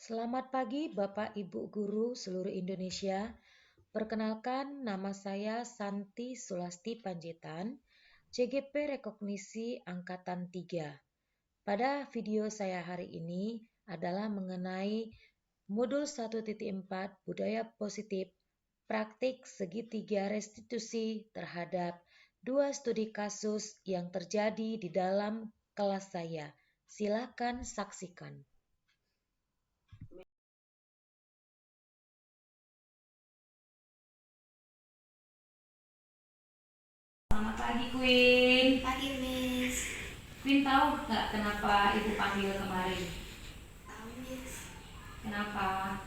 Selamat pagi Bapak Ibu Guru seluruh Indonesia. Perkenalkan nama saya Santi Sulasti Panjaitan, CGP Rekognisi Angkatan 3. Pada video saya hari ini adalah mengenai modul 1.4 Budaya Positif, praktik segitiga restitusi terhadap dua studi kasus yang terjadi di dalam kelas saya. Silakan saksikan. Selamat pagi, Queen. Pagi, Miss. Queen tahu nggak kenapa Ibu panggil kemarin? Tahu, Miss. Kenapa?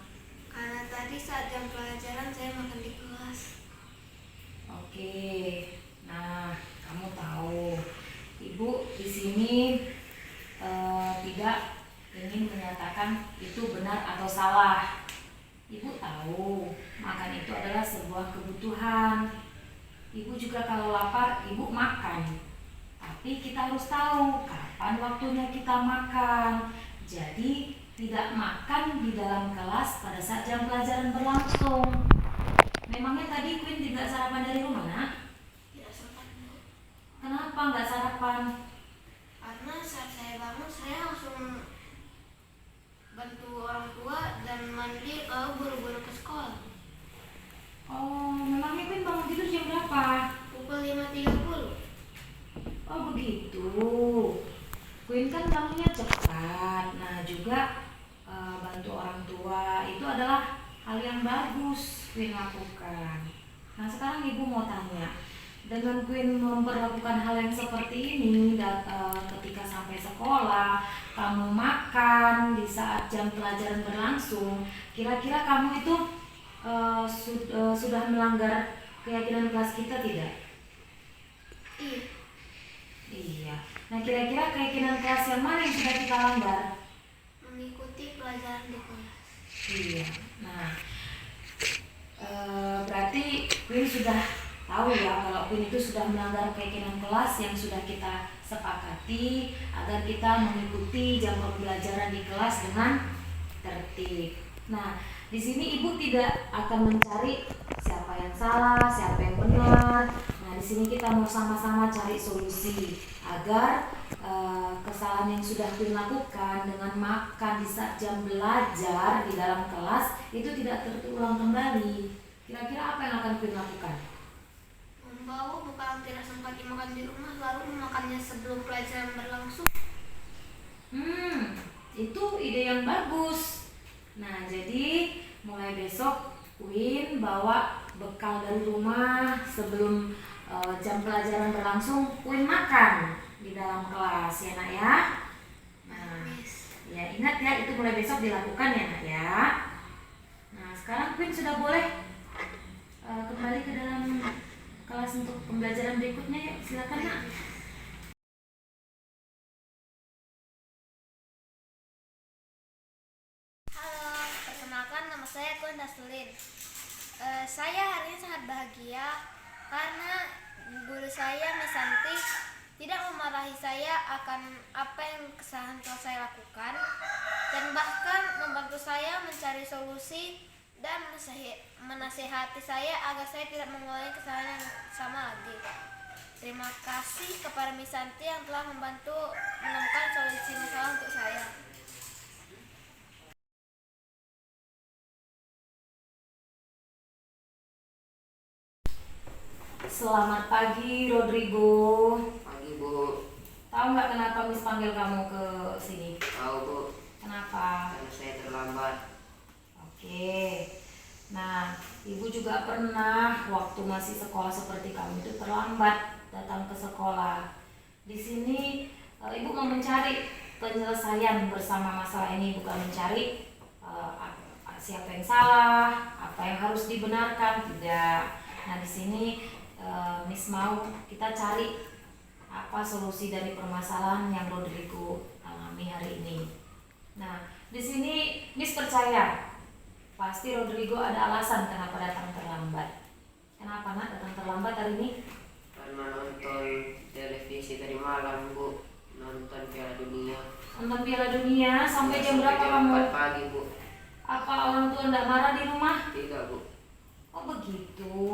Karena tadi saat jam pelajaran saya makan di kelas. Oke. Nah, kamu tahu Ibu di sini tidak ingin menyatakan itu benar atau salah. Ibu tahu makan itu adalah sebuah kebutuhan. Ibu juga kalau lapar, Ibu makan. Tapi kita harus tahu kapan waktunya kita makan. Jadi tidak makan di dalam kelas pada saat jam pelajaran berlangsung. Memangnya tadi Queen tidak sarapan dari rumah, nak? Tidak sempat, Bu. Kenapa nggak sarapan? Karena saat saya bangun, saya langsung bantu orang tua dan mandi lalu buru-buru ke sekolah. Oh, memangnya Queen bangun tidur jam berapa? Pukul 5.30. Oh begitu. Queen kan bangunnya cepat. Nah juga bantu orang tua itu adalah hal yang bagus Queen lakukan. Nah sekarang Ibu mau tanya, dengan Queen memperlakukan hal yang seperti ini ketika sampai sekolah, kamu makan di saat jam pelajaran berlangsung, kira-kira kamu itu sudah melanggar keyakinan kelas kita tidak? Iya. Iya. Nah kira-kira keyakinan kelas yang mana yang sudah kita langgar? Mengikuti pelajaran di kelas. Iya. Nah berarti Queen sudah tahu ya kalau Queen itu sudah melanggar keyakinan kelas yang sudah kita sepakati agar kita mengikuti jam pembelajaran di kelas dengan tertib. Nah di sini Ibu tidak akan mencari siapa yang salah, siapa yang benar. Nah, di sini kita mau sama-sama cari solusi agar kesalahan yang sudah Queen lakukan dengan makan di saat jam belajar di dalam kelas itu tidak terulang kembali. Kira-kira apa yang akan Queen lakukan? Membawa bekal tidak sempat dimakan di rumah lalu memakannya sebelum pelajaran berlangsung. Itu ide yang bagus. Nah, jadi mulai besok Queen bawa bekal dari rumah sebelum jam pelajaran berlangsung. Queen makan di dalam kelas ya nak ya. Nah, ya ingat ya itu mulai besok dilakukan ya nak ya. Nah sekarang Queen sudah boleh kembali ke dalam kelas untuk pembelajaran berikutnya ya. Silakan nak. Halo, perkenalkan nama saya Queen Daslin. Saya hari ini sangat bahagia karena guru saya Miss Santi tidak memarahi saya akan apa yang kesalahan telah saya lakukan dan bahkan membantu saya mencari solusi dan menasihati saya agar saya tidak mengulangi kesalahan yang sama lagi. Terima kasih kepada Miss Santi yang telah membantu menemukan solusi masalah untuk saya. Selamat pagi Rodrigo. Pagi, Bu. Tahu nggak kenapa Miss panggil kamu ke sini? Tahu, Bu. Kenapa? Karena saya terlambat. Oke. Nah, Ibu juga pernah waktu masih sekolah seperti kamu itu terlambat datang ke sekolah. Di sini Ibu mau mencari penyelesaian bersama masalah ini, bukan mencari siapa yang salah, apa yang harus dibenarkan, tidak. Nah, di sini Miss mau kita cari apa solusi dari permasalahan yang Rodrigo alami hari ini. Nah, di sini Miss percaya pasti Rodrigo ada alasan kenapa datang terlambat. Kenapa nak datang terlambat hari ini? Karena nonton televisi tadi malam, Bu. Nonton Piala Dunia. Nonton Piala Dunia sampai jam berapa Jam kamu? 4 pagi, Bu. Apa orang tua ndak marah di rumah? Tidak, Bu. Oh begitu.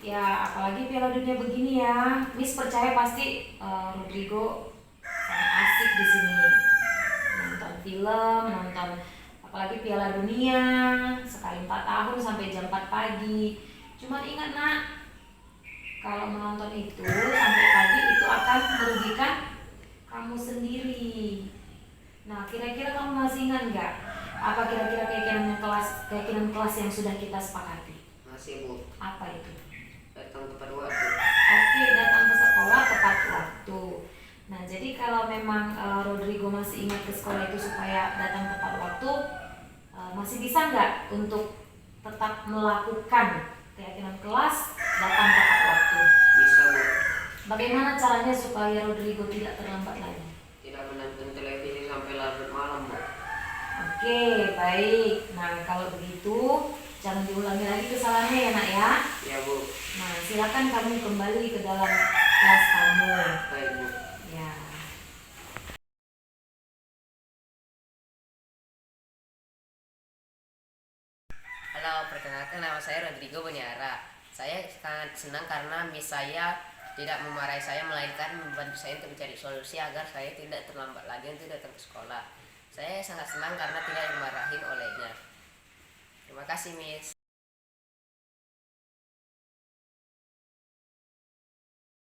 Ya apalagi Piala Dunia begini ya. Miss percaya pasti Rodrigo sangat asik di sini. Nonton film, nonton apalagi Piala Dunia sekali 4 tahun sampai jam 4 pagi. Cuman ingat nak, kalau menonton itu sampai pagi itu akan merugikan kamu sendiri. Nah, kira-kira kamu masih ingat nggak? Apa kira-kira keyakinan kelas yang sudah kita sepakati? Masih, Bu. Apa itu? Datang tepat waktu. Oke, datang ke sekolah tepat waktu. Nah, jadi kalau memang Rodrigo masih ingat ke sekolah itu supaya datang tepat waktu, masih bisa nggak untuk tetap melakukan keyakinan kelas datang tepat waktu? Bisa, Bu. Bagaimana caranya supaya Rodrigo tidak terlambat lagi? Tidak menonton televisi sampai larut malam, Bu. Oke, baik. Nah, kalau begitu jangan diulangi lagi kesalahannya ya nak ya. Ya, Bu. Nah, silakan kamu kembali ke dalam kelas kamu. Baik, Bu. Ya. Halo, perkenalkan nama saya Rodrigo Boniara. Saya sangat senang karena Miss saya tidak memarahi saya, melainkan membantu saya untuk mencari solusi agar saya tidak terlambat lagi untuk datang ke sekolah. Saya sangat senang karena tidak dimarahin olehnya. Terima kasih, Miss.